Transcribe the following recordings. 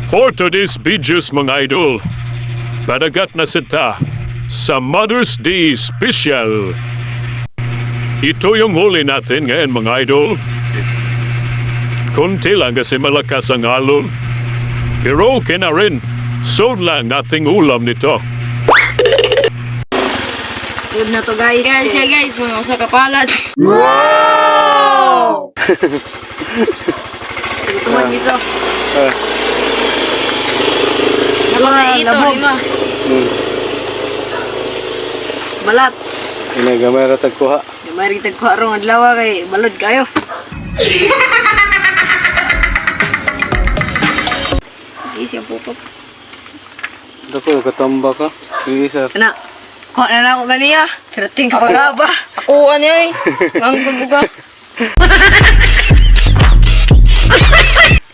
For today's videos mga idol, padagat na sita sa Mother's Day Special. Ito yung huli natin ngayon mga idol. Kunti lang kasi malakas ang alon. Pero okay na rin. So lang ating ulam nito. Good na to guys. Guys, yeah guys, mga usa ka palad. Wow! Ito man giso. Nakamay ito, labog. lima. Balat. Ini gamay ra tagkuha. Mari kita kuha rong adlaw kay balod kayo. Isi ang pupok. Dako katamba ka. Isa. Kana. Kuha na ako ganiya. Kirating ka pagaba. Ako ano eh. Ang gubuga.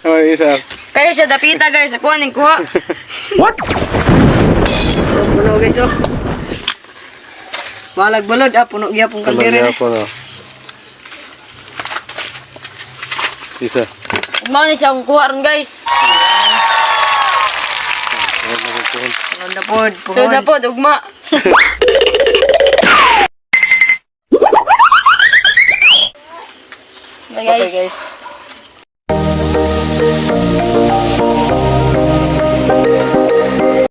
Oh, isa. Kaya siya dapita guys, ako aning kuha. Puno guys oh. Balag balod puno gyapon kaldero. Kalaya po na. Isa. Mao ni siya ang kuha ron guys. Ano na pod, So na po, dugma. Okay Guys. guys.